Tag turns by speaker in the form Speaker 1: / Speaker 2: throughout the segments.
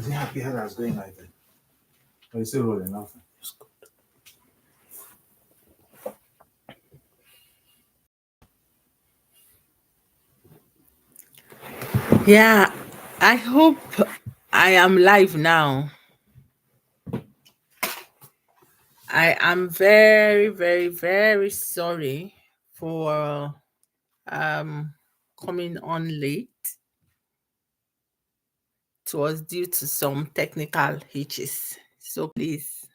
Speaker 1: Is he happy how that's going like that? Or is still rolling off?
Speaker 2: Yeah, I hope I am live now. I am very, very, very sorry for coming on late. It was due to some technical hitches. So please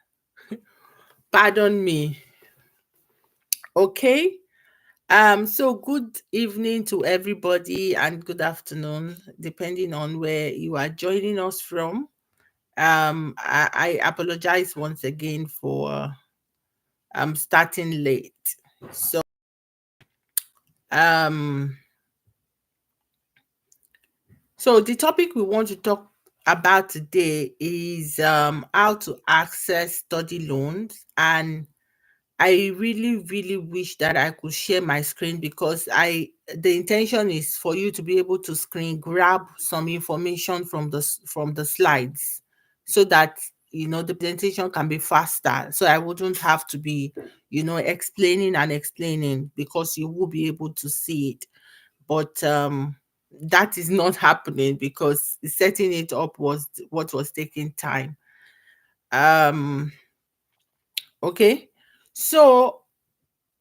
Speaker 2: pardon me. Okay. So good evening to everybody and good afternoon, depending on where you are joining us from. I apologize once again for starting late. So um so the topic we want to talk about today is how to access study loans, and I really, really wish that I could share my screen because the intention is for you to be able to screen grab some information from from the slides so that the presentation can be faster. So I wouldn't have to be, explaining and explaining because you will be able to see it. But that is not happening because setting it up was what was taking time. Um okay. So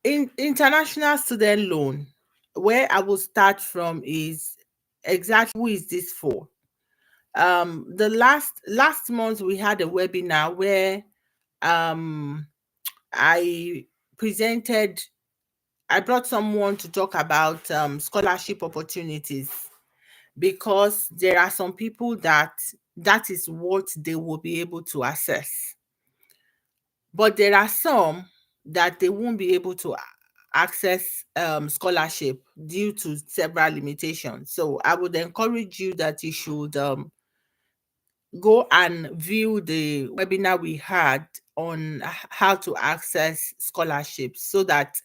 Speaker 2: in international student loan, where I will start from is exactly who is this for. The last month we had a webinar where um I presented I brought someone to talk about scholarship opportunities, because there are some people that is what they will be able to access, but there are some that they won't be able to access scholarship due to several limitations. So I would encourage you that you should go and view the webinar we had on how to access scholarships, so that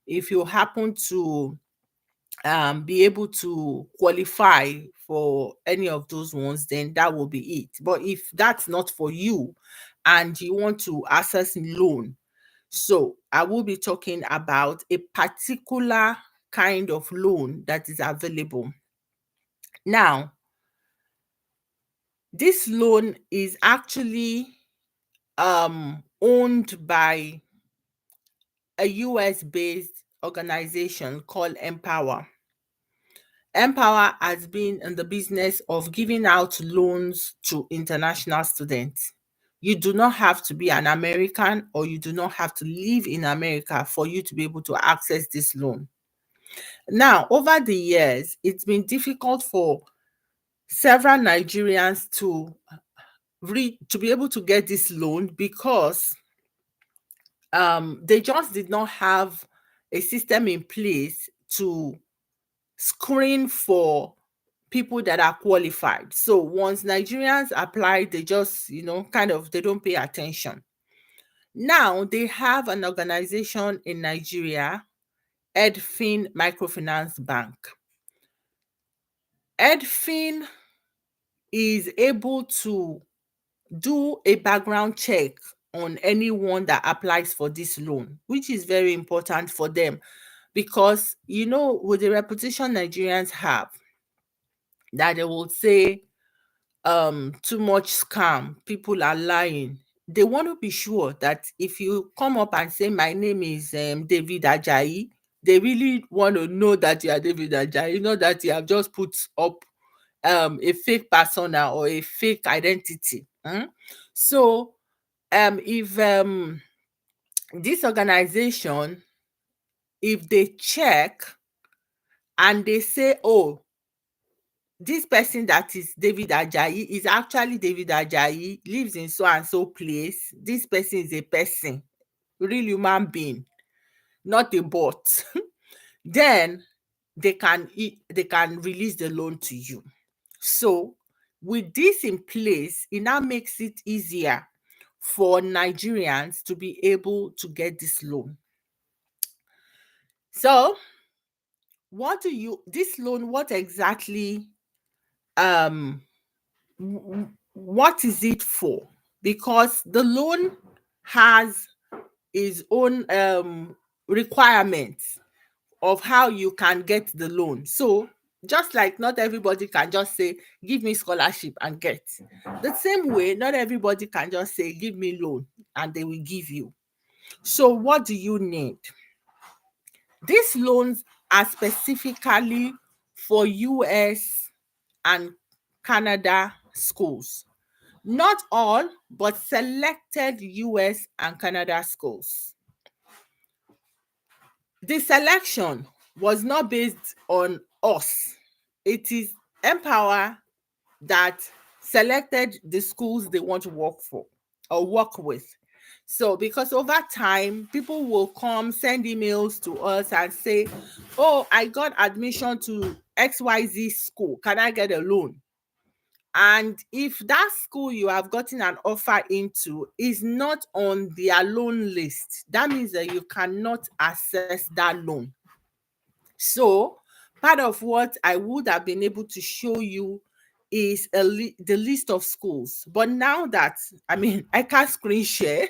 Speaker 2: if you happen to be able to qualify for any of those ones, then that will be it. But if that's not for you and you want to access loan, so I will be talking about a particular kind of loan that is available. Now, this loan is actually owned by a US based organization called Empower. Empower has been in the business of giving out loans to international students. You do not have to be an American, or you do not have to live in America for you to be able to access this loan. Now, over the years, it's been difficult for several Nigerians to be able to get this loan because they just did not have a system in place to screen for people that are qualified. So once Nigerians apply, they just, they don't pay attention. Now they have an organization in Nigeria, Edfin Microfinance Bank. Edfin is able to do a background check on anyone that applies for this loan, which is very important for them because, with the reputation Nigerians have, that they will say too much scam, people are lying. They want to be sure that if you come up and say my name is David Ajayi, they really want to know that you are David Ajayi, not that you have just put up a fake persona or a fake identity. So if this organization, if they check and they say, oh, this person that is David Ajayi is actually David Ajayi, lives in so and so place. This person is a person, real human being, not a bot. Then they can release the loan to you. So with this in place, it now makes it easier for Nigerians to be able to get this loan. So this loan, what exactly um what is it for? Because the loan has its own requirements of how you can get the loan. So just like not everybody can just say, give me scholarship and get. The same way, not everybody can just say, give me loan and they will give you. So what do you need? These loans are specifically for US and Canada schools. Not all, but selected US and Canada schools. The selection was not based on us. It is Empower that selected the schools they want to work for or work with. So, because over time, people will come send emails to us and say, oh, I got admission to XYZ school. Can I get a loan? And if that school you have gotten an offer into is not on their loan list, that means that you cannot access that loan. So, part of what I would have been able to show you is the list of schools. But now that, I can't screen share,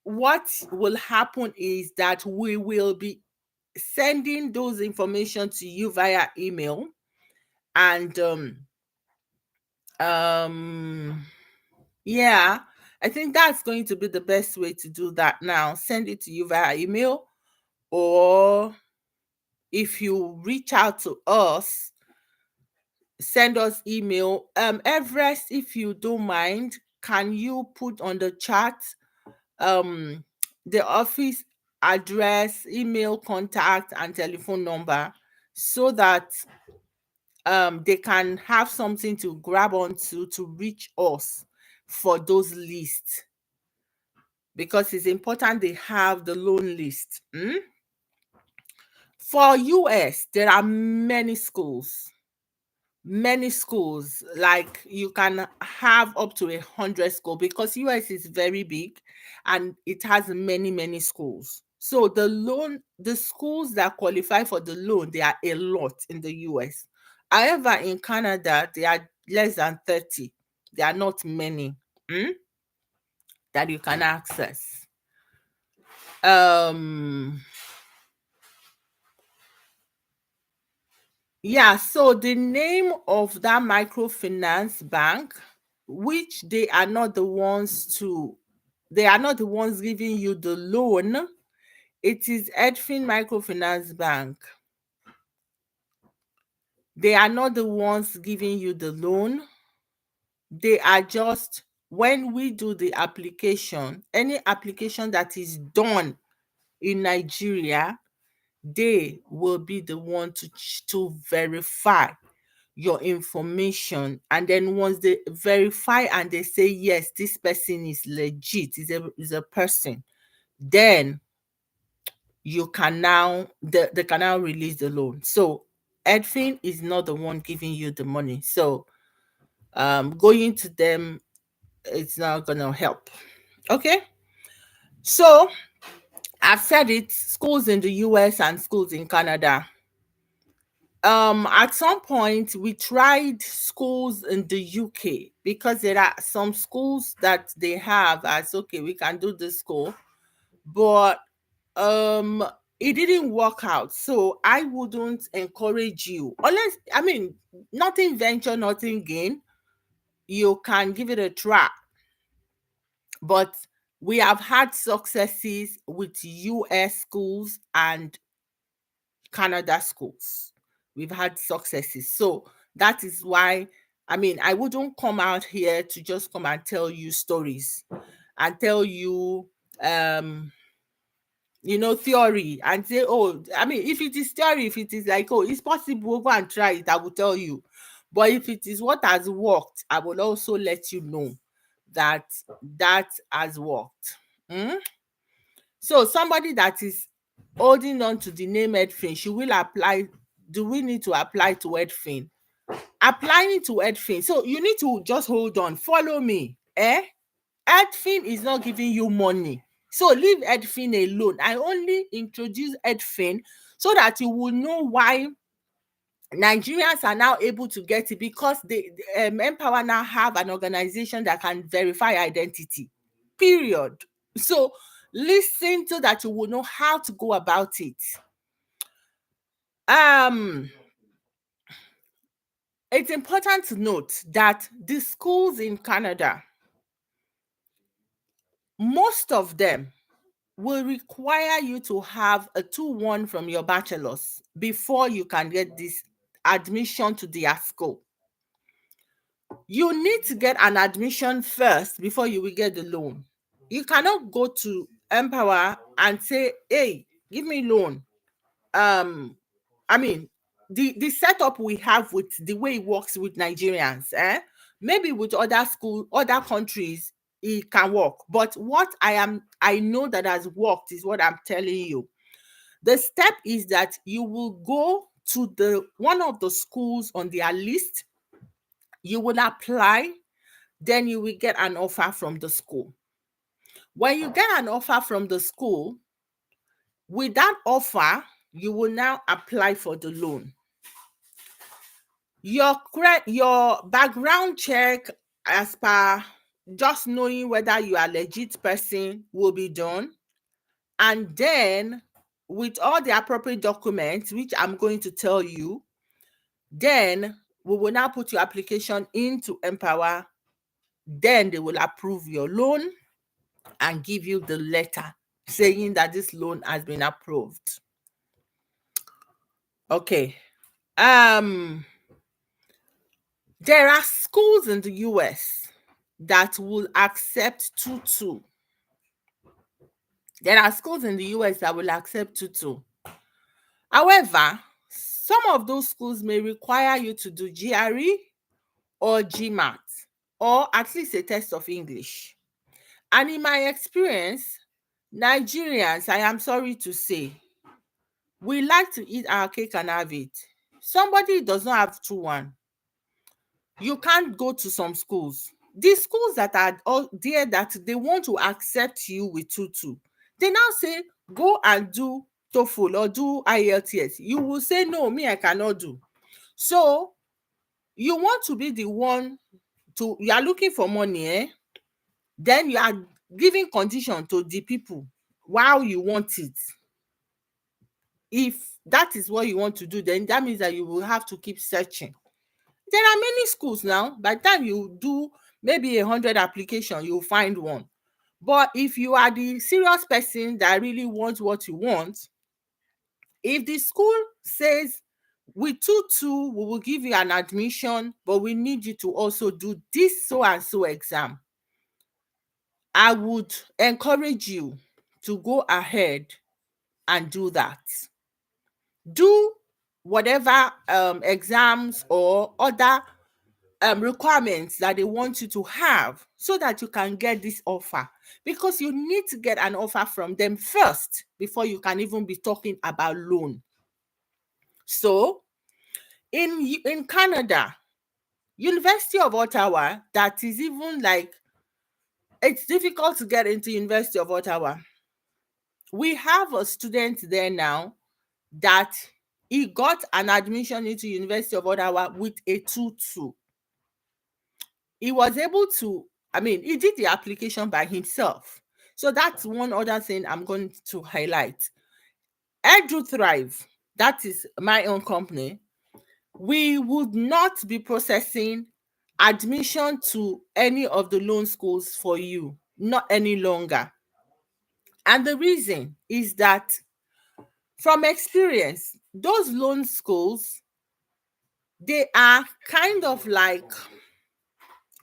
Speaker 2: what will happen is that we will be sending those information to you via email. And yeah, I think that's going to be the best way to do that now. Send it to you via email, or if you reach out to us, send us email. Everest, if you don't mind, can you put on the chat the office address, email contact, and telephone number, so that they can have something to grab onto to reach us for those lists, because it's important they have the loan list. For US, there are many schools. Like, you can have up to 100 schools, because US is very big and it has many schools. So the schools that qualify for the loan, they are a lot in the US. However, in Canada, they are less than 30. There are not many that you can access. Yeah, so the name of that microfinance bank, which they are not the ones giving you the loan, it is Edfin Microfinance Bank. They are not the ones giving you the loan. They are just, when we do the application, any application that is done in Nigeria, they will be the one to verify your information. And then once they verify and they say, yes, this person is legit, is a person, then you can now, they can now release the loan. So Edfin is not the one giving you the money. So going to them, it's not gonna help. Okay. So I've said it, schools in the US and schools in Canada. At some point we tried schools in the UK, because there are some schools that they have as, okay, we can do this school, but it didn't work out. So I wouldn't encourage you, unless, nothing venture, nothing gain. You can give it a try. But we have had successes with US schools and Canada schools. We've had successes. So that is why, I wouldn't come out here to just come and tell you stories and tell you theory and say, oh, if it is theory, if it is like, oh, it's possible, go and try it, I will tell you. But if it is what has worked, I will also let you know that has worked. So somebody that is holding on to the name Edfin, she will apply. Do we need to apply to Edfin? Applying to Edfin. So you need to just hold on. Follow me. Edfin is not giving you money. So leave Edfin alone. I only introduce Edfin so that you will know why Nigerians are now able to get it because they Empower now have an organization that can verify identity. Period. So listen so that you will know how to go about it. It's important to note that the schools in Canada, most of them will require you to have a 2-1 from your bachelor's before you can get this admission to their school. You need to get an admission first before you will get the loan. You cannot go to Empower and say, hey, give me loan. The setup we have with the way it works with Nigerians, maybe with other countries, it can work. But what I know that has worked is what I'm telling you. The step is that you will go to one of the schools on their list, you will apply, then you will get an offer from the school. When you get an offer from the school, with that offer, you will now apply for the loan. Your background check, as per just knowing whether you are a legit person, will be done. And then with all the appropriate documents, which I'm going to tell you, then we will now put your application into Empower. Then they will approve your loan and give you the letter saying that this loan has been approved. Okay. There are schools in the US that will accept 2-2. There are schools in the US that will accept 2-2. However, some of those schools may require you to do GRE or GMAT, or at least a test of English. And in my experience, Nigerians, I am sorry to say, we like to eat our cake and have it. Somebody does not have 2-1. You can't go to some schools. These schools that are all there that they want to accept you with 2-2, they now say, go and do TOEFL or do IELTS. You will say, no, me, I cannot do. So you want to be the one you are looking for money, then you are giving condition to the people while you want it. If that is what you want to do, then that means that you will have to keep searching. There are many schools now. By the time you do maybe 100 applications, you'll find one. But if you are the serious person that really wants what you want, if the school says, with 2-2, we will give you an admission, but we need you to also do this so and so exam, I would encourage you to go ahead and do that. Do whatever exams or other requirements that they want you to have so that you can get this offer, because you need to get an offer from them first before you can even be talking about loan. So in Canada, University of Ottawa, that is even like, it's difficult to get into University of Ottawa. We have a student there now that he got an admission into University of Ottawa with a 2-2. He was able to, he did the application by himself. So that's one other thing I'm going to highlight. EduThrive, that is my own company, we would not be processing admission to any of the loan schools for you, not any longer. And the reason is that, from experience, those loan schools, they are kind of like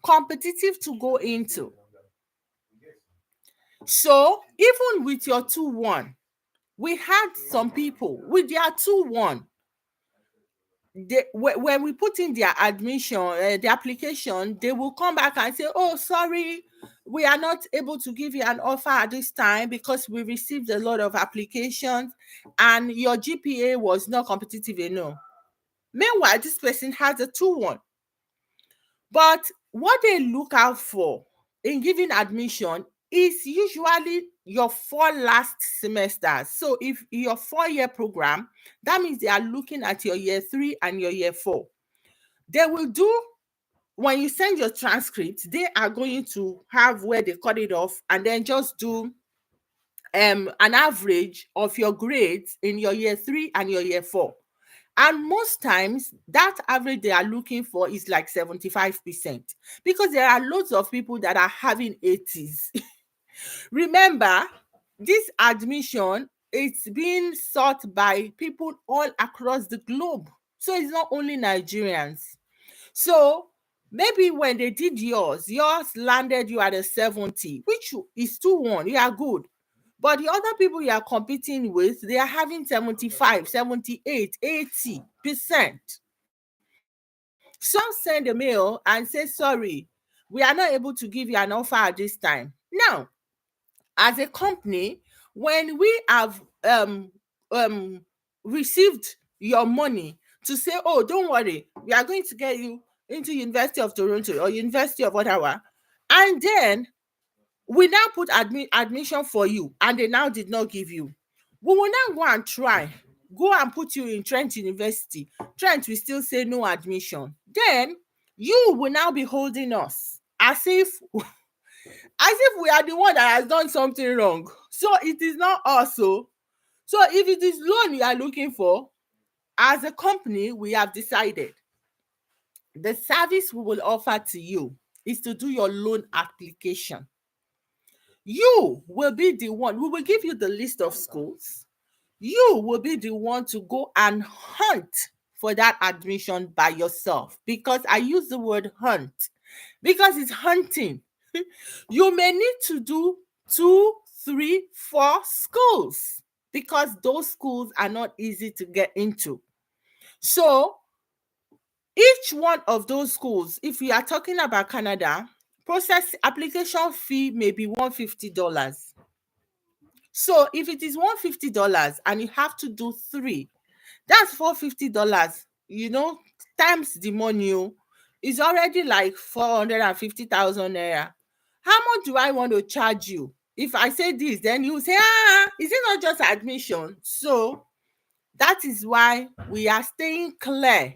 Speaker 2: competitive to go into. So even with your 2-1, we had some people with their 2-1. When we put in their admission, the application, they will come back and say, oh, sorry, we are not able to give you an offer at this time because we received a lot of applications and your GPA was not competitive enough. Meanwhile, this person has a 2-1. But what they look out for in giving admission is usually your 4 last semesters. So if your 4-year program, that means they are looking at your year 3 and your year 4. They will do, when you send your transcript, they are going to have where they cut it off and then just do an average of your grades in your year 3 and your year 4. And most times that average they are looking for is like 75%, because there are loads of people that are having 80s. Remember, this admission, it's being sought by people all across the globe. So it's not only Nigerians. So maybe when they did yours landed you at a 70, which is 2-1. You are good. But the other people you are competing with, they are having 75, 78, 80%. Some send a mail and say, sorry, we are not able to give you an offer at this time. Now, as a company, when we have um received your money to say, oh, don't worry, we are going to get you into University of Toronto or University of Ottawa, and then we now put admission for you, and they now did not give you, we will now go and put you in Trent University. Trent will still say no admission. Then you will now be holding us as if we are the one that has done something wrong. So it is not us. So if it is loan you are looking for, as a company, we have decided the service we will offer to you is to do your loan application. You will be the one, we will give you the list of schools. You will be the one to go and hunt for that admission by yourself, because I use the word hunt because it's hunting. You may need to do 2, 3, 4 schools, because those schools are not easy to get into. So each one of those schools, if we are talking about Canada, process application fee may be $150. So if it is $150 and you have to do 3, that's $450, times the money is already like 450,000 naira. How much do I want to charge you? If I say this, then you say, is it not just admission? So that is why we are staying clear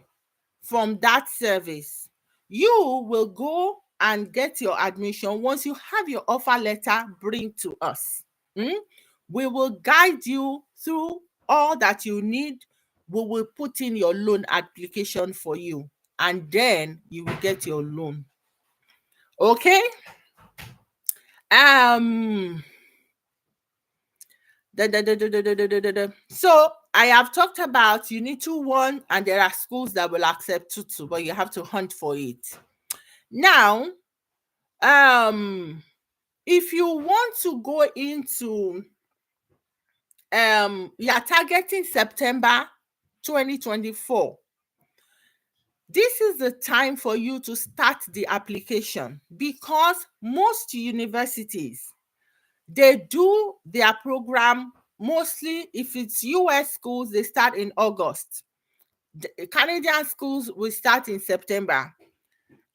Speaker 2: from that service. You will go and get your admission. Once you have your offer letter, bring to us. We will guide you through all that you need. We will put in your loan application for you, and then you will get your loan. Okay? So I have talked about you need 2-1, and there are schools that will accept 2-2, but you have to hunt for it. Now, if you want to go into you are targeting September 2024, this is the time for you to start the application, because most universities, they do their program, mostly if it's US schools, they start in August. The Canadian schools will start in September.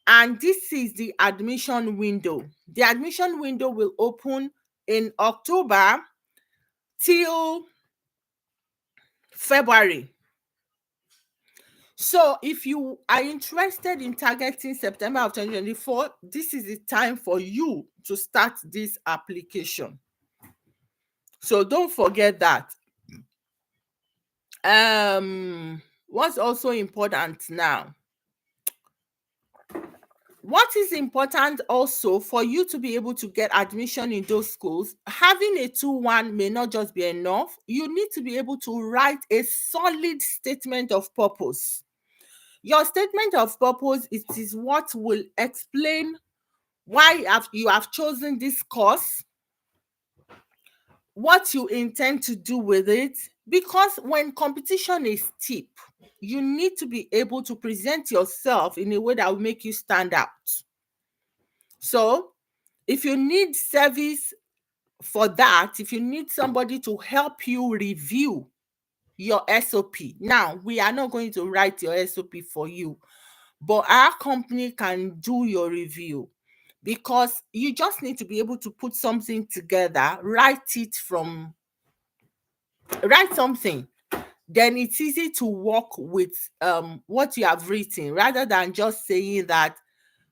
Speaker 2: And this is the admission window. The admission window will open in October till February. So if you are interested in targeting September of 2024, this is the time for you to start this application. So don't forget that. What's also important now? What is important also for you to be able to get admission in those schools, having a 2-1 may not just be enough. You need to be able to write a solid statement of purpose. Your statement of purpose, it is what will explain why you have chosen this course, what you intend to do with it, because when competition is steep, you need to be able to present yourself in a way that will make you stand out. So if you need service for that, if you need somebody to help you review your SOP, now we are not going to write your SOP for you, but our company can do your review. because you just need to be able to put something together, write something. Then it's easy to work with what you have written, rather than just saying that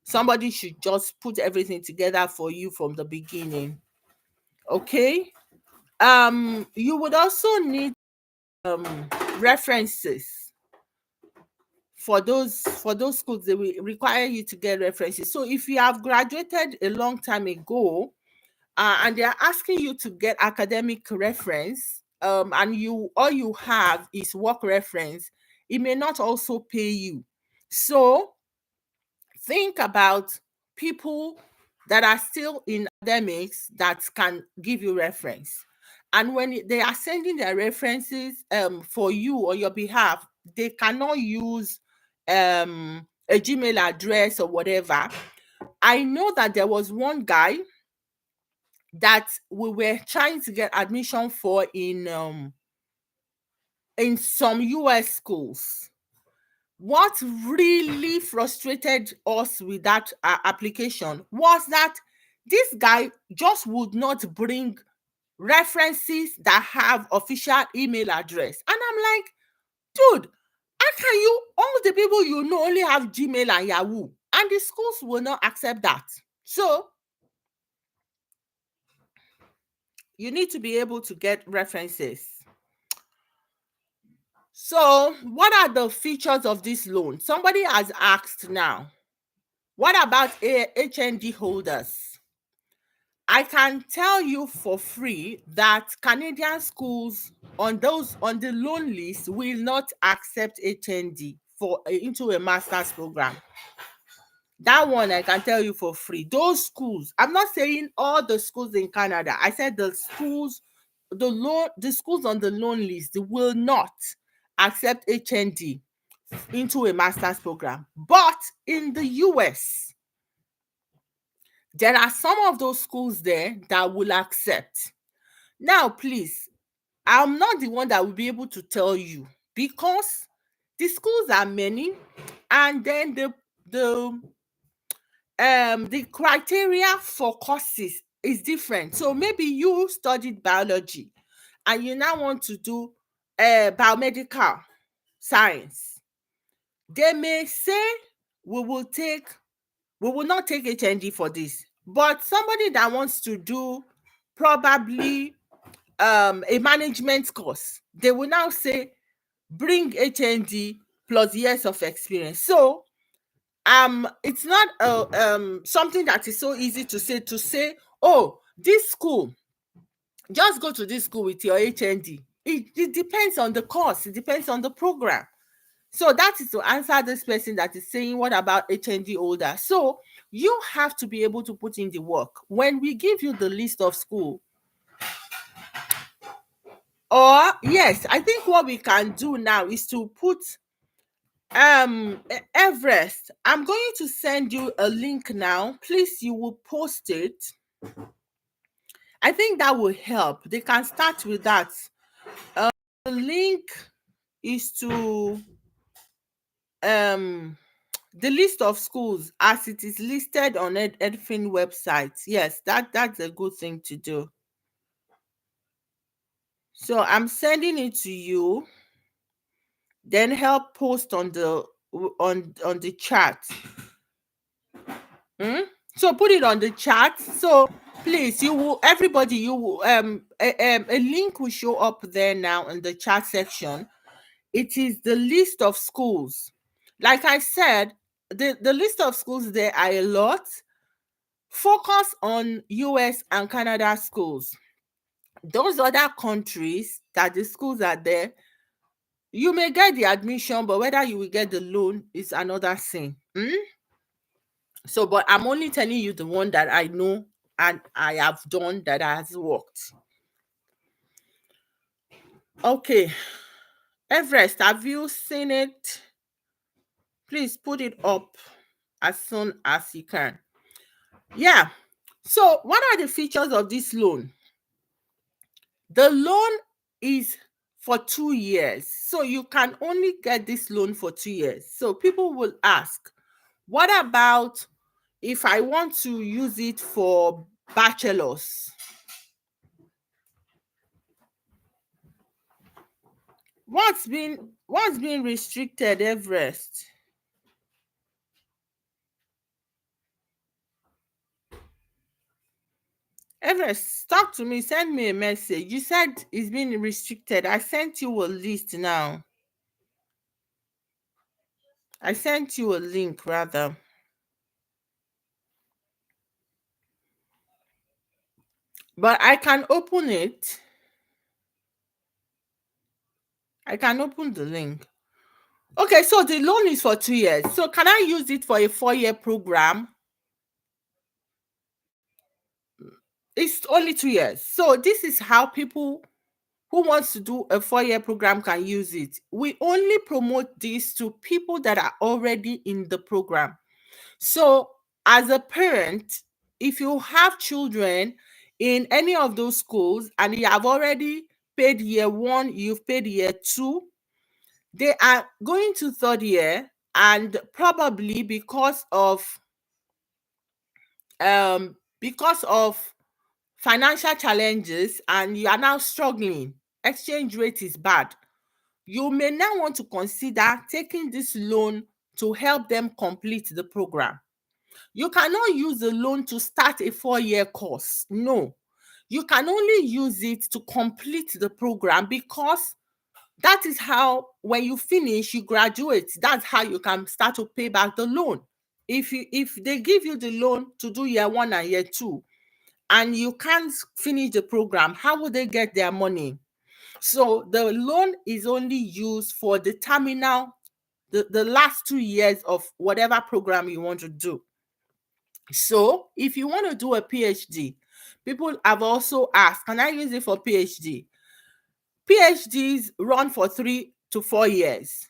Speaker 2: somebody should just put everything together for you from the beginning. Okay. You would also need references for those schools. They will require you to get references. So if you have graduated a long time ago, and they are asking you to get academic reference, and all you have is work reference, it may not also pay you. So think about people that are still in academics that can give you reference. And when they are sending their references for you on your behalf, they cannot use a Gmail address or whatever. I know that there was one guy that we were trying to get admission for in some US schools. What really frustrated us with that application was that this guy just would not bring references that have official email address. And I'm like, dude, how can you, all the people you know only have Gmail and Yahoo, and the schools will not accept that. So you need to be able to get references. So, what are the features of this loan? Somebody has asked now. What about HND holders? I can tell you for free that Canadian schools on the loan list will not accept HND into a master's program. That one I can tell you for free. Those schools, I'm not saying all the schools in Canada. I said the schools on the loan list will not accept HND into a master's program. But in the US, there are some of those schools there that will accept. Now, please, I'm not the one that will be able to tell you, because the schools are many, and then the criteria for courses is different. So maybe you studied biology and you now want to do biomedical science. They may say we will not take HND for this, but somebody that wants to do probably a management course, they will now say bring HND plus years of experience. So it's not something that is so easy to say, oh, this school, just go to this school with your HND. It depends on the course, it depends on the program. So that is to answer this person that is saying, what about HND holder? So you have to be able to put in the work. When we give you the list of school, or yes, I think what we can do now is to put Everest. I'm going to send you a link now. Please, you will post it. I think that will help. They can start with that. The link is to the list of schools as it is listed on Edfin website. Yes, that's a good thing to do. So I'm sending it to you. Then help post on the chat. So put it on the chat. So please, everybody, a link will show up there now in the chat section. It is the list of schools. Like I said, the list of schools there are a lot. Focus on US and Canada schools. Those other countries that the schools are there, you may get the admission, but whether you will get the loan is another thing. So, but I'm only telling you the one that I know and I have done that has worked. Okay. Everest, have you seen it? Please put it up as soon as you can. Yeah. So, what are the features of this loan? The loan is for 2 years. So, you can only get this loan for 2 years. So, people will ask, what about if I want to use it for bachelors, what's been restricted, Everest? Everest, talk to me, send me a message. You said it's been restricted. I sent you a list now. I sent you a link rather. But I can open it. I can open the link. Okay, so the loan is for 2 years. So can I use it for a 4-year program? It's only 2 years. So this is how people who wants to do a 4-year program can use it. We only promote this to people that are already in the program. So as a parent, if you have children in any of those schools and you have already paid year 1, you've paid year 2, they are going to 3rd year, and probably because of financial challenges, and you are now struggling, exchange rate is bad, you may now want to consider taking this loan to help them complete the program. You cannot use the loan to start a 4-year course. No, you can only use it to complete the program, because that is how, when you finish, you graduate, that's how you can start to pay back the loan. If they give you the loan to do year 1 and year 2 and you can't finish the program, how will they get their money? So the loan is only used for the terminal, the last 2 years of whatever program you want to do. So if you want to do a PhD, people have also asked, can I use it for PhD? PhDs run for 3 to 4 years.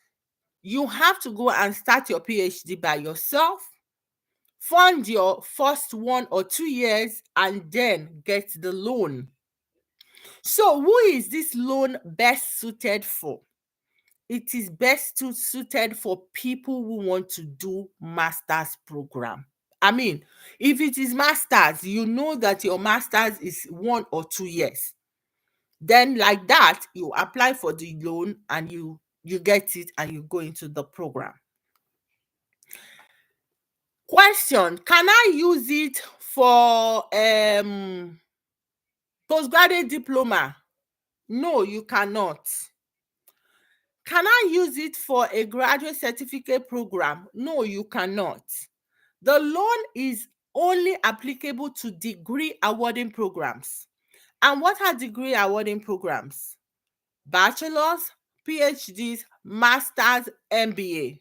Speaker 2: You have to go and start your PhD by yourself, fund your first 1 or 2 years, and then get the loan. So who is this loan best suited for? It is best suited for people who want to do master's program. I mean, if it is master's, you know that your master's is 1 or 2 years. Then like that, you apply for the loan and you get it and you go into the program. Question: can I use it for postgraduate diploma? No, you cannot. Can I use it for a graduate certificate program? No, you cannot. The loan is only applicable to degree awarding programs. And what are degree awarding programs? Bachelor's, PhDs, Masters, MBA.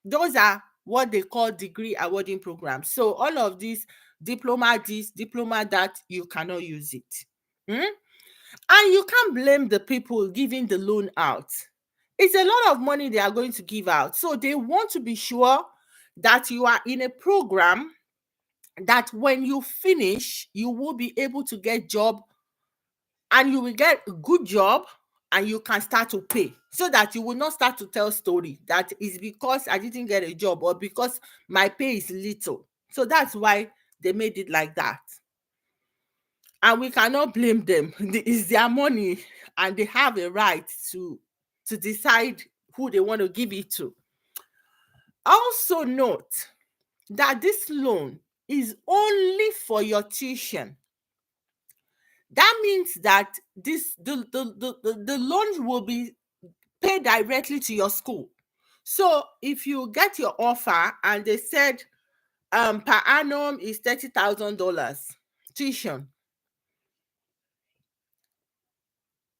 Speaker 2: Those are what they call degree awarding programs. So all of these, diploma this, diploma that, you cannot use it. And you can't blame the people giving the loan out. It's a lot of money they are going to give out. So they want to be sure that you are in a program that when you finish, you will be able to get job, and you will get a good job, and you can start to pay, so that you will not start to tell story that is because I didn't get a job or because my pay is little. So that's why they made it like that. And we cannot blame them. It's their money and they have a right to decide who they want to give it to. Also note that this loan is only for your tuition. That means that the loan will be paid directly to your school. So if you get your offer and they said per annum is $30,000 tuition,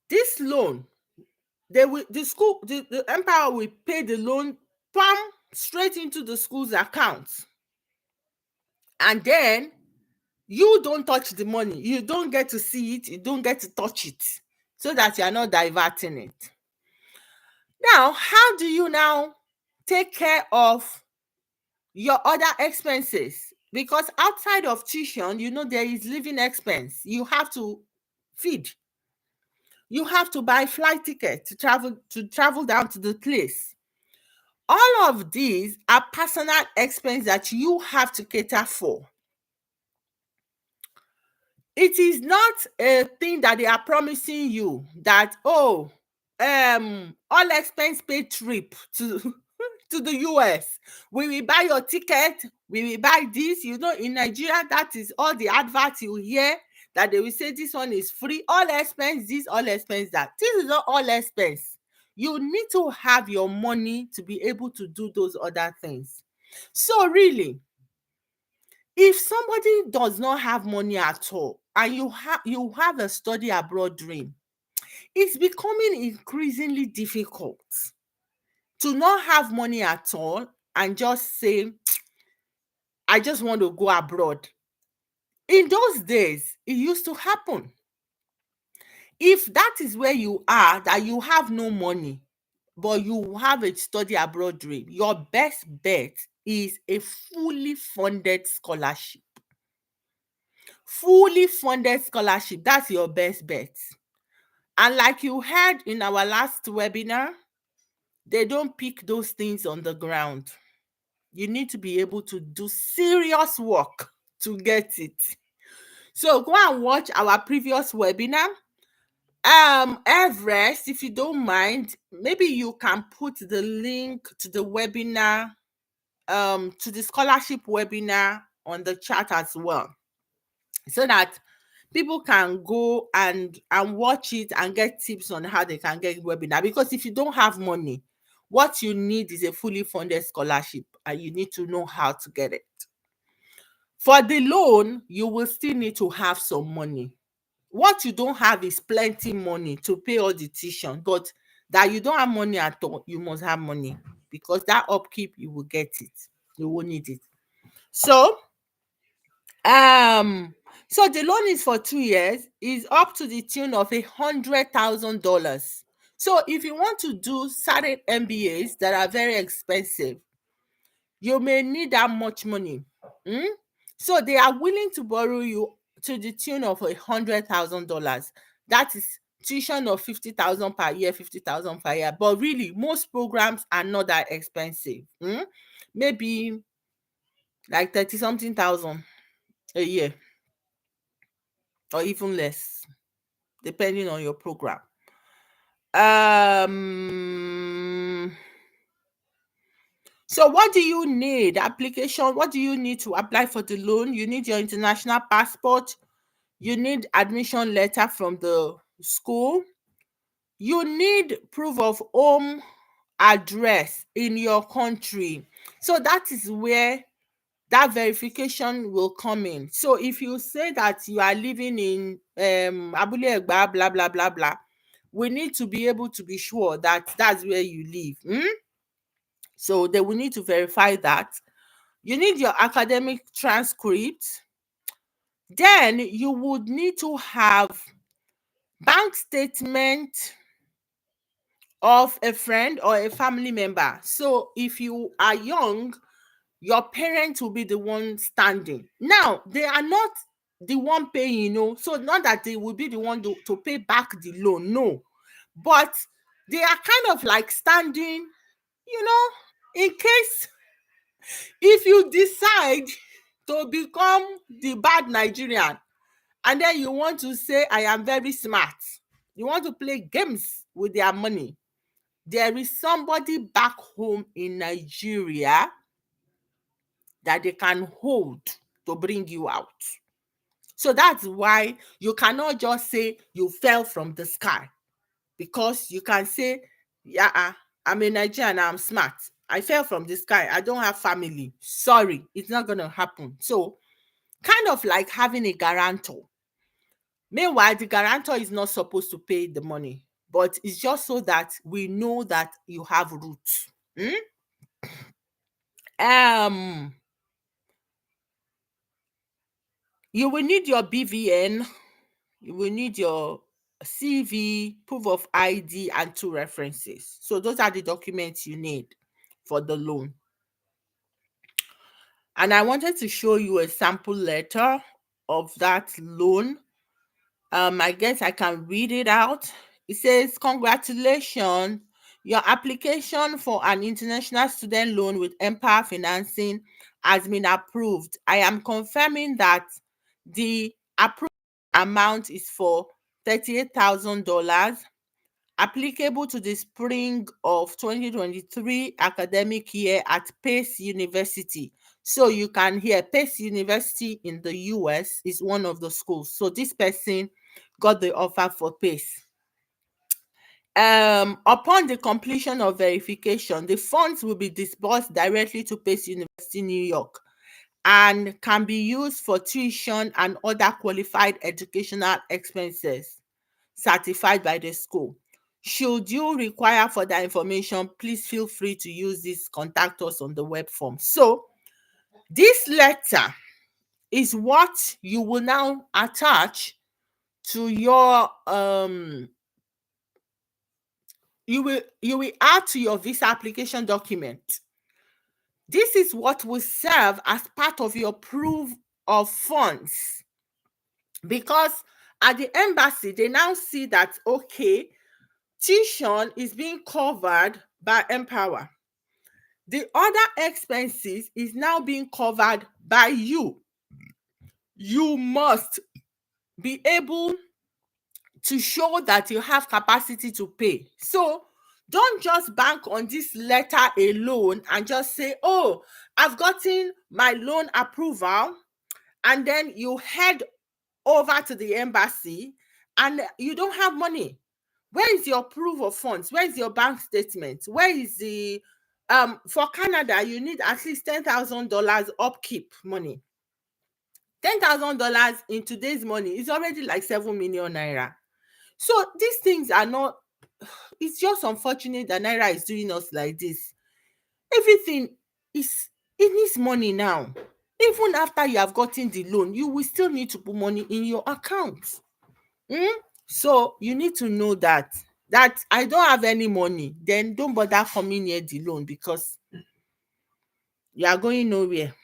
Speaker 2: this loan, the empire will pay the loan straight into the school's account, and then you don't touch the money. You don't get to see it, you don't get to touch it, so that you are not diverting it. Now, how do you now take care of your other expenses? Because outside of tuition, there is living expense. You have to feed, you have to buy flight ticket to travel down to the place. All of these are personal expense that you have to cater for. It is not a thing that they are promising you that, oh, all expense paid trip to to the US. We will buy your ticket, we will buy this. You know, in Nigeria, that is all the adverts you hear, that they will say this one is free, all expense this, all expense that. This is not all expense. You need to have your money to be able to do those other things. So really, if somebody does not have money at all and you have a study abroad dream, it's becoming increasingly difficult to not have money at all and just say, I just want to go abroad. In those days, it used to happen. If that is where you are, that you have no money, but you have a study abroad dream, your best bet is a fully funded scholarship. Fully funded scholarship, that's your best bet. And like you heard in our last webinar, they don't pick those things on the ground. You need to be able to do serious work to get it. So go and watch our previous webinar. Everest, if you don't mind, maybe you can put the link to the webinar, to the scholarship webinar on the chat as well, so that people can go and watch it and get tips on how they can get webinar. Because if you don't have money, what you need is a fully funded scholarship, and you need to know how to get it. For the loan, you will still need to have some money. What you don't have is plenty money to pay all the tuition, but that you don't have money at all, you must have money, because that upkeep, you will get it. You will need it. So um so the loan is for 2 years, is up to the tune of $100,000. So if you want to do certain MBAs that are very expensive, you may need that much money. So they are willing to borrow you to the tune of $100,000. That is tuition of 50,000 per year, 50,000 per year. But really, most programs are not that expensive. Maybe like 30 something thousand a year, or even less, depending on your program. So what do you need? Application, what do you need to apply for the loan? You need your international passport. You need admission letter from the school. You need proof of home address in your country. So that is where that verification will come in. So if you say that you are living in Abule Egba, blah blah blah blah, we need to be able to be sure that that's where you live. So they will need to verify that. You need your academic transcript. Then you would need to have bank statement of a friend or a family member. So if you are young, your parents will be the one standing. Now, they are not the one paying, so not that they will be the one to pay back the loan, no. But they are kind of like standing, in case if you decide to become the bad Nigerian, and then you want to say, I am very smart, you want to play games with their money, there is somebody back home in Nigeria that they can hold to bring you out. So that's why you cannot just say you fell from the sky, because you can say, yeah, I'm a Nigerian, I'm smart, I fell from the sky, I don't have family. Sorry, it's not going to happen. So kind of like having a guarantor. Meanwhile, the guarantor is not supposed to pay the money, but it's just so that we know that you have roots. You will need your BVN, you will need your CV, proof of ID, and 2 references. So those are the documents you need for the loan. And I wanted to show you a sample letter of that loan. I guess I can read it out. It says, congratulations, Your application for an international student loan with Empower Financing has been approved. I am confirming that the approved amount is for $38,000, applicable to the spring of 2023 academic year at Pace University. So you can hear Pace University in the US is one of the schools. So this person got the offer for Pace. Upon the completion of verification, the funds will be disbursed directly to Pace University, New York, and can be used for tuition and other qualified educational expenses certified by the school. Should you require further information, please feel free to use this contact us on the web form. So this letter is what you will now attach to your you will add to your visa application document. This is what will serve as part of your proof of funds, because at the embassy they now see that, okay, tuition is being covered by Empower. The other expenses is now being covered by you. You must be able to show that you have capacity to pay. So don't just bank on this letter alone and just say, oh, I've gotten my loan approval, and then you head over to the embassy and you don't have money. Where is your proof of funds? Where is your bank statement? Where is the for Canada, you need at least $10,000 upkeep money. $10,000 in today's money is already like 7 million naira. So these things are not, it's just unfortunate that Naira is doing us like this. Everything is, it needs money now. Even after you have gotten the loan, you will still need to put money in your account. So you need to know that I don't have any money, then don't bother coming near the loan, because you are going nowhere.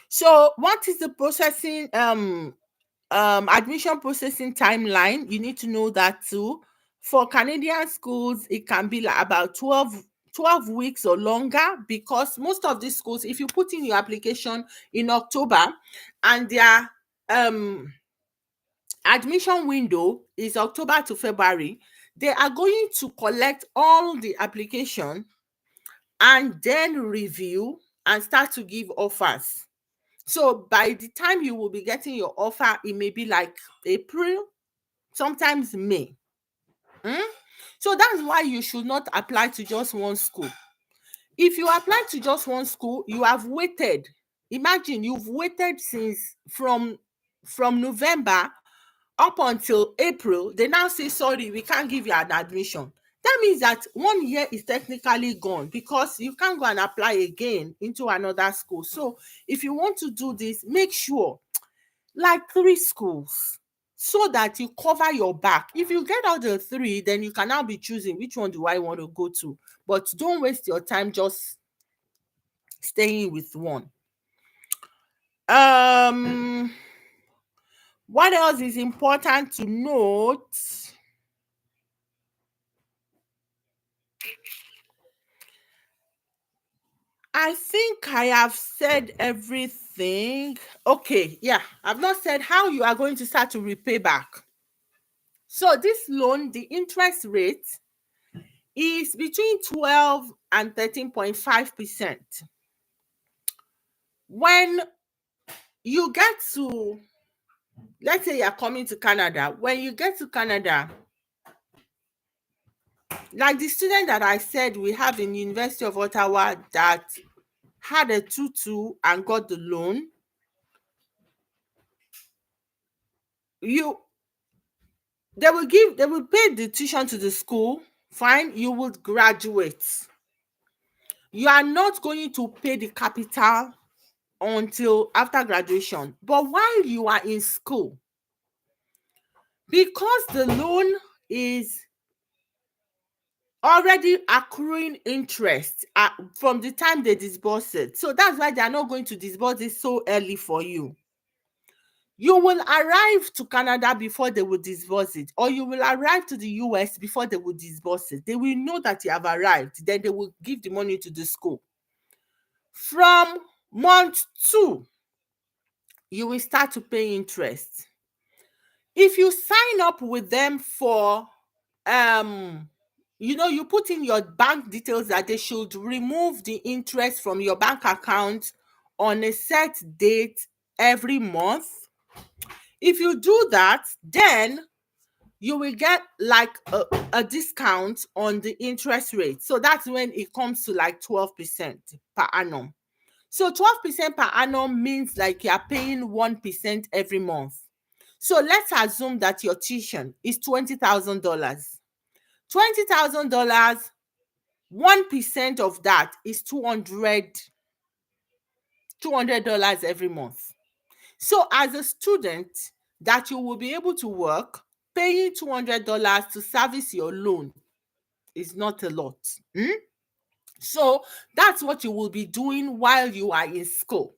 Speaker 2: So what is the processing admission processing timeline? You need to know that too. For Canadian schools, it can be like about 12 weeks or longer, because most of these schools, if you put in your application in October and their admission window is October to February, they are going to collect all the application and then review and start to give offers. So by the time you will be getting your offer, it may be like April, sometimes May. So that's why you should not apply to just one school. If you apply to just one school, you have waited. Imagine you've waited since from November up until April. They now say, sorry, we can't give you an admission. That means that 1 year is technically gone, because you can't go and apply again into another school. So if you want to do this, make sure like 3 schools, so that you cover your back. If you get all the 3, then you can now be choosing which one do I want to go to. But don't waste your time just staying with one. What else is important to note? I think I have said everything. Okay, yeah, I've not said how you are going to start to repay back. So this loan, the interest rate is between 12 and 13.5%. When you get to, let's say you're coming to Canada, when you get to Canada, like the student that I said we have in University of Ottawa that had a 2-2 and got the loan, they will pay the tuition to the school, fine, you would graduate. You are not going to pay the capital until after graduation. But while you are in school, because the loan is already accruing interest from the time they disburse it, so that's why they are not going to disburse it so early for you. You will arrive to Canada before they will disburse it, or you will arrive to the US before they will disburse it. They will know that you have arrived, then they will give the money to the school. From month 2, you will start to pay interest. If you sign up with them for you put in your bank details that they should remove the interest from your bank account on a set date every month. If you do that, then you will get like a discount on the interest rate. So that's when it comes to like 12% per annum. So 12% per annum means like you are paying 1% every month. So let's assume that your tuition is $20,000. $20,000, 1% of that is $200 every month. So as a student, that you will be able to work, paying $200 to service your loan is not a lot. So that's what you will be doing while you are in school.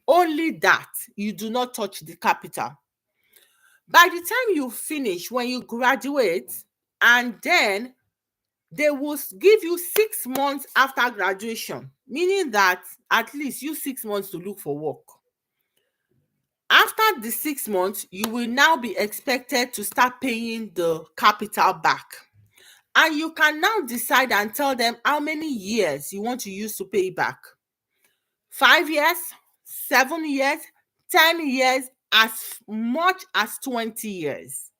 Speaker 2: Only that, you do not touch the capital. By the time you finish, when you graduate, and then they will give you 6 months after graduation, meaning that at least you 6 months to look for work. After the 6 months, you will now be expected to start paying the capital back. And you can now decide and tell them how many years you want to use to pay back. 5 years, 7 years, 10 years, as much as 20 years.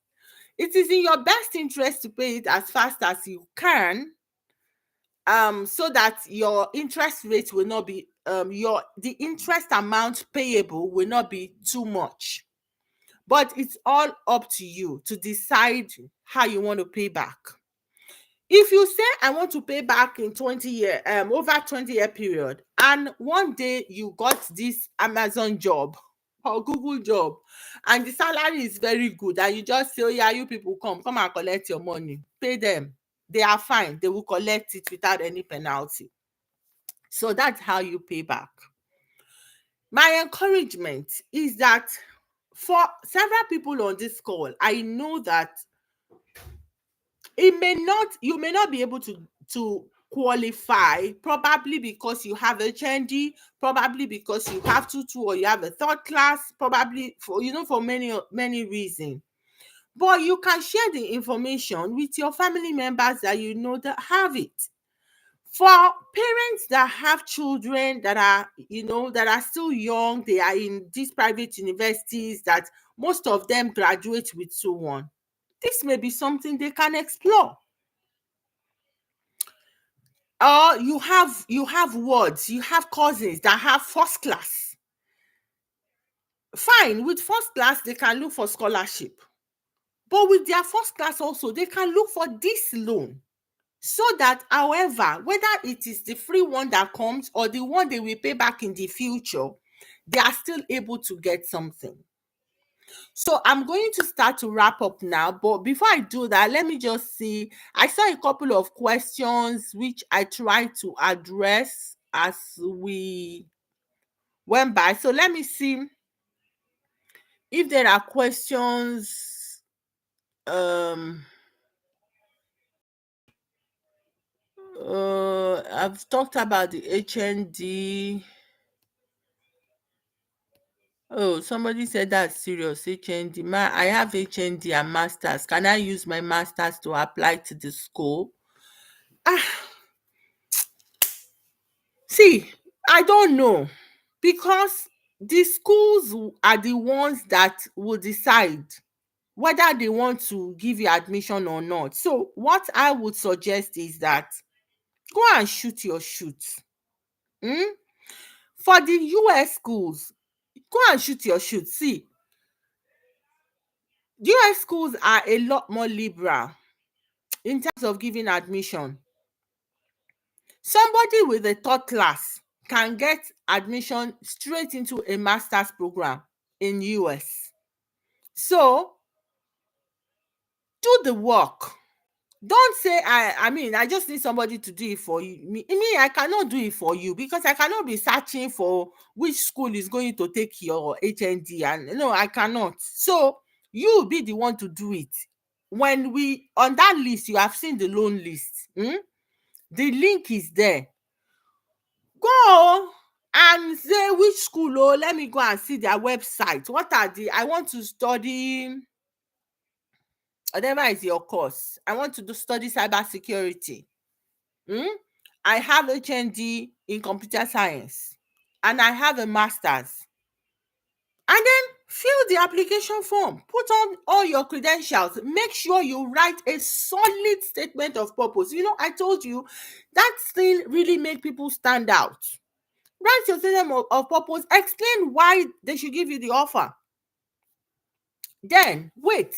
Speaker 2: It is in your best interest to pay it as fast as you can, so that your interest rate will not be the interest amount payable will not be too much. But it's all up to you to decide how you want to pay back. If you say I want to pay back in 20-year over 20-year period, and one day you got this Amazon job or Google job, and the salary is very good, and you just say, oh yeah, you people come and collect your money, pay them, they are fine, they will collect it without any penalty. So that's how you pay back. My encouragement is that for several people on this call, I know that you may not be able to qualify, probably because you have HND, probably because you have 2-2, or you have a third class, probably for many reasons. But you can share the information with your family members that you know that have it. For parents that have children that are still young, they are in these private universities that most of them graduate with 2-1. This may be something they can explore. Or you have wards, you have cousins that have first class. Fine, with first class, they can look for scholarship. But with their first class also, they can look for this loan. So that, however, whether it is the free one that comes or the one they will pay back in the future, they are still able to get something. So I'm going to start to wrap up now. But before I do that, let me just see. I saw a couple of questions which I tried to address as we went by. So let me see if there are questions. I've talked about the HND. Oh, somebody said that's serious. HND. I have HND and masters. Can I use my masters to apply to the school? See, I don't know, because the schools are the ones that will decide whether they want to give you admission or not. So what I would suggest is that go and shoot your shoot. For the US schools, go and shoot your shoot. See, the US schools are a lot more liberal in terms of giving admission. Somebody with a third class can get admission straight into a master's program in US. So do the work. Don't say I mean I just need somebody to do it for you. Me, I cannot do it for you because I cannot be searching for which school is going to take your HND, and no, I cannot. So you be the one to do it. When we on that list, you have seen the loan list. The link is there. Go and say which school. Oh, let me go and see their website. What are the I want to study whatever is your course. I want to study cybersecurity. I have HND in computer science and I have a master's. And then fill the application form, put on all your credentials, make sure you write a solid statement of purpose. I told you that thing really make people stand out. Write your statement of purpose, explain why they should give you the offer. Then wait.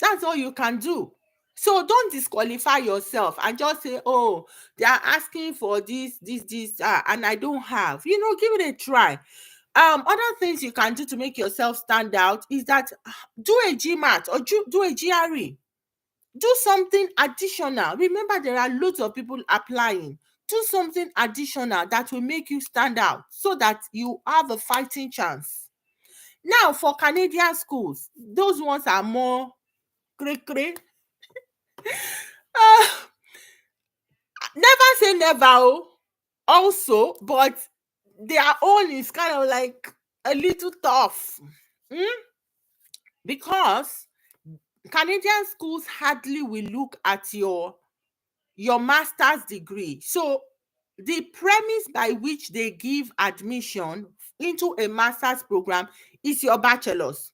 Speaker 2: That's all you can do. So don't disqualify yourself and just say, oh, they are asking for this, and I don't have. Give it a try. Other things you can do to make yourself stand out is that do a GMAT or do a GRE. Do something additional. Remember, there are loads of people applying. Do something additional that will make you stand out so that you have a fighting chance. Now, for Canadian schools, those ones are more cray. Never say never, also, but their own is kind of like a little tough. Because Canadian schools hardly will look at your master's degree. So the premise by which they give admission into a master's program is your bachelor's.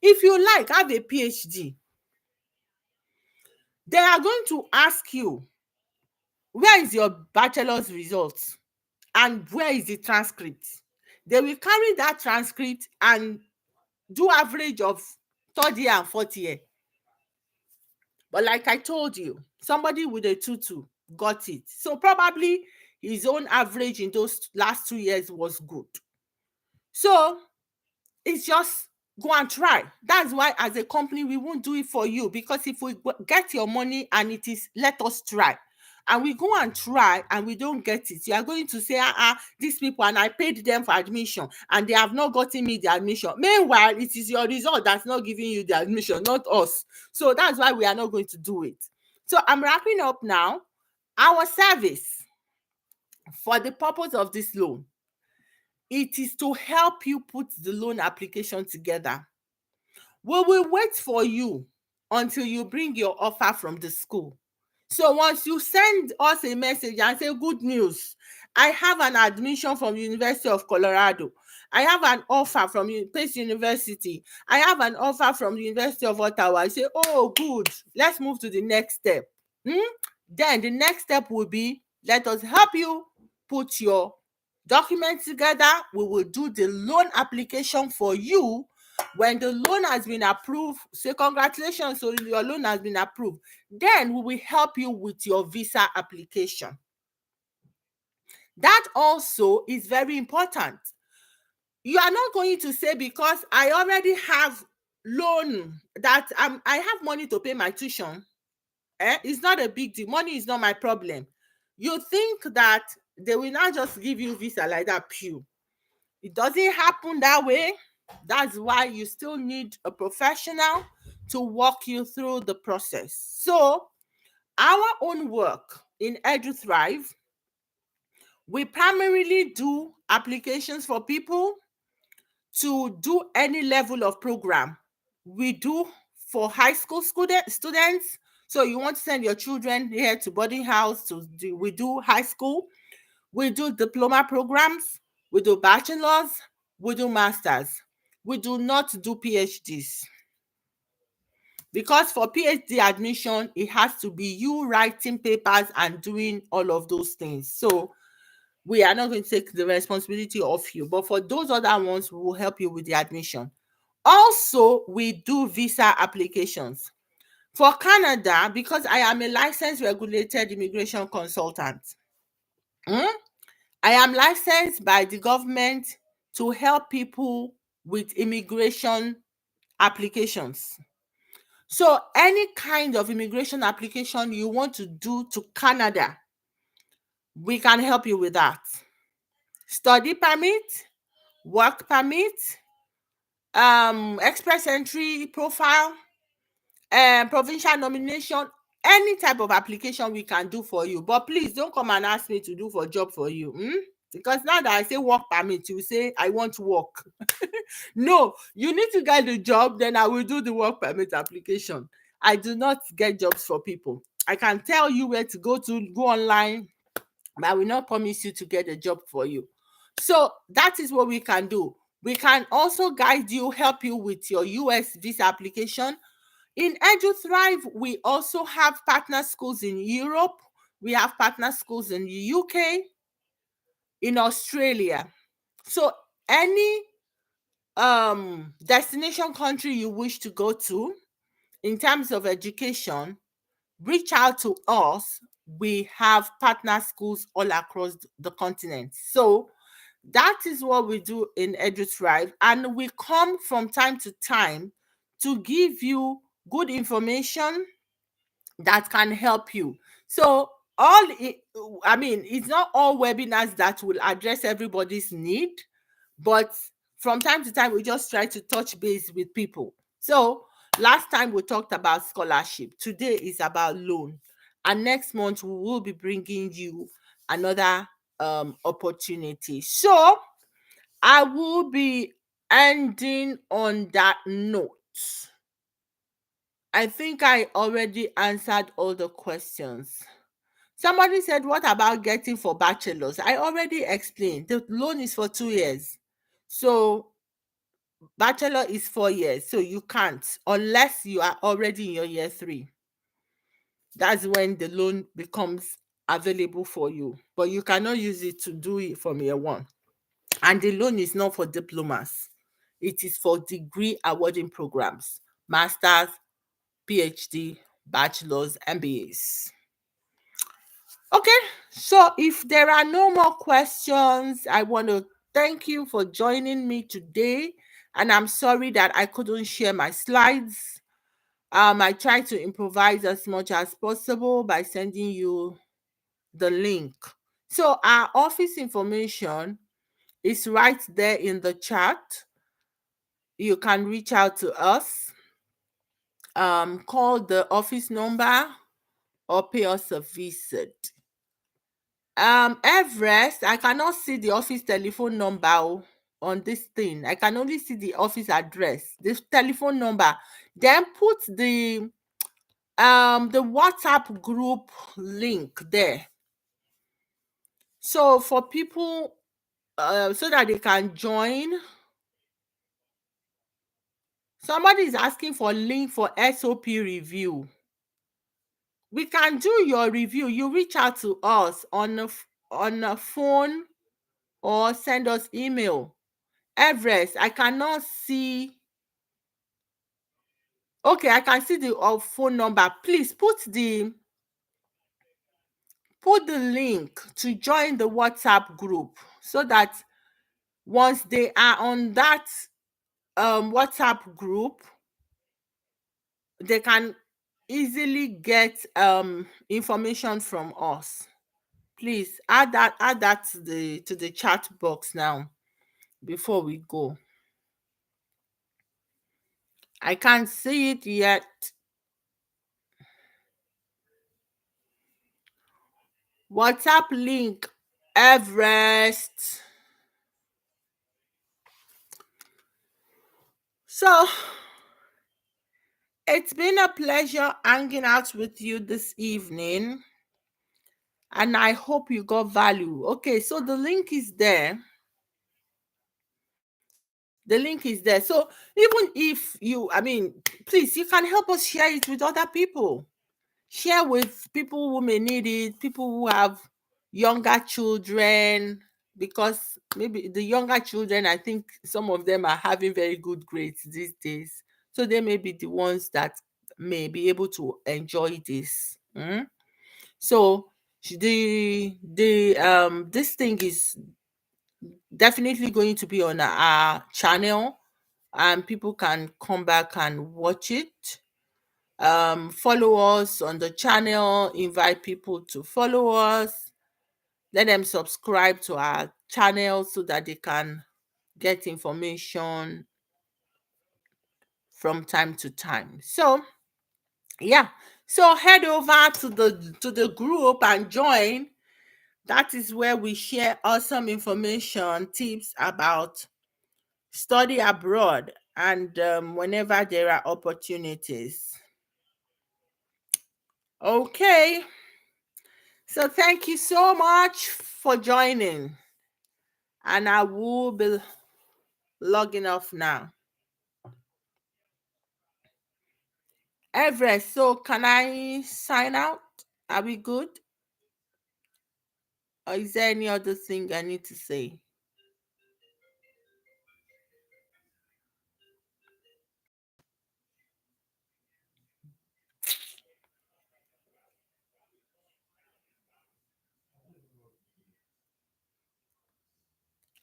Speaker 2: If you like, have a PhD. They are going to ask you, where is your bachelor's results and where is the transcript? They will carry that transcript and do average of third year and fourth year. But like I told you, somebody with a 2-2 got it. So probably his own average in those last 2 years was good. So it's just go and try. That's why as a company, we won't do it for you, because if we get your money and it is let us try, and we go and try and we don't get it, you are going to say, these people, and I paid them for admission and they have not gotten me the admission. Meanwhile, it is your result that's not giving you the admission, not us. So that's why we are not going to do it. So I'm wrapping up now. Our service for the purpose of this loan, it is to help you put the loan application together. We will wait for you until you bring your offer from the school. So once you send us a message and say, good news, I have an admission from University of Colorado. I have an offer from Pace University. I have an offer from the University of Ottawa. I say, oh, good. Let's move to the next step. Then the next step will be, let us help you put your documents together. We will do the loan application for you. When the loan has been approved, say congratulations, so your loan has been approved. Then we will help you with your visa application. That also is very important. You are not going to say, because I already have loan, that I have money to pay my tuition. It's not a big deal. Money is not my problem. You think that they will not just give you visa like that, pew. It doesn't happen that way. That's why you still need a professional to walk you through the process. So our own work in EduThrive, we primarily do applications for people to do any level of program. We do for high school students. So you want to send your children here to boarding house, we do high school. We do diploma programs. We do bachelors. We do masters. We do not do PhDs. Because for PhD admission, it has to be you writing papers and doing all of those things. So we are not going to take the responsibility off you. But for those other ones, we will help you with the admission. Also, we do visa applications. For Canada, because I am a licensed regulated immigration consultant, I am licensed by the government to help people with immigration applications. So any kind of immigration application you want to do to Canada, we can help you with that. Study permit, work permit, express entry profile, provincial nomination, any type of application we can do for you. But please don't come and ask me to do for job for you. Because now that I say work permit, you say I want to work. No, you need to get the job, then I will do the work permit application. I do not get jobs for people. I can tell you where to go online, but I will not promise you to get a job for you. So that is what we can do. We can also guide you, help you with your US visa application. In EduThrive, we also have partner schools in Europe. We have partner schools in the UK, in Australia. So any destination country you wish to go to in terms of education, reach out to us. We have partner schools all across the continent. So that is what we do in EduThrive, and we come from time to time to give you good information that can help you. So it's not all webinars that will address everybody's need, but from time to time we just try to touch base with people. So last time we talked about scholarship. Today is about loan, and next month we will be bringing you another opportunity. So I will be ending on that note. I think I already answered all the questions. Somebody said, what about getting for bachelors? I already explained. The loan is for 2 years. So bachelor is 4 years. So you can't unless you are already in your year 3. That's when the loan becomes available for you. But you cannot use it to do it from year 1. And the loan is not for diplomas. It is for degree awarding programs, masters, PhD, bachelors, MBAs. Okay, so if there are no more questions, I want to thank you for joining me today. And I'm sorry that I couldn't share my slides. I tried to improvise as much as possible by sending you the link. So our office information is right there in the chat. You can reach out to us, call the office number, or pay us a visit. Everest, I cannot see the office telephone number on this thing. I can only see the office address, the telephone number. Then put the WhatsApp group link there. So for people, so that they can join. Somebody is asking for link for SOP review. We can do your review. You reach out to us on a phone or send us email. Everest, I cannot see. Okay, I can see the phone number. Please put the link to join the WhatsApp group so that once they are on that WhatsApp group, they can easily get information from us. Please add that to the chat box now before we go. I can't see it yet. WhatsApp link, Everest. So it's been a pleasure hanging out with you this evening, and I hope you got value. Okay, so the link is there. The link is there. So even if please, you can help us share it with other people. Share with people who may need it, people who have younger children, because maybe the younger children, I think some of them are having very good grades these days. So they may be the ones that may be able to enjoy this. So this thing is definitely going to be on our channel, and people can come back and watch it. Follow us on the channel, invite people to follow us, let them subscribe to our channel so that they can get information from time to time. So yeah, so head over to the group and join. That is where we share awesome information, tips about study abroad, and whenever there are opportunities. Okay, so thank you so much for joining, and I will be logging off now. Everest, so can I sign out? Are we good? Or is there any other thing I need to say?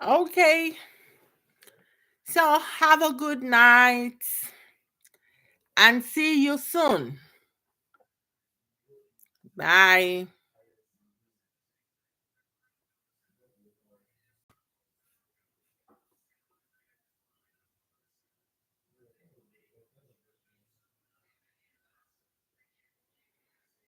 Speaker 2: Okay, so have a good night and see you soon. Bye.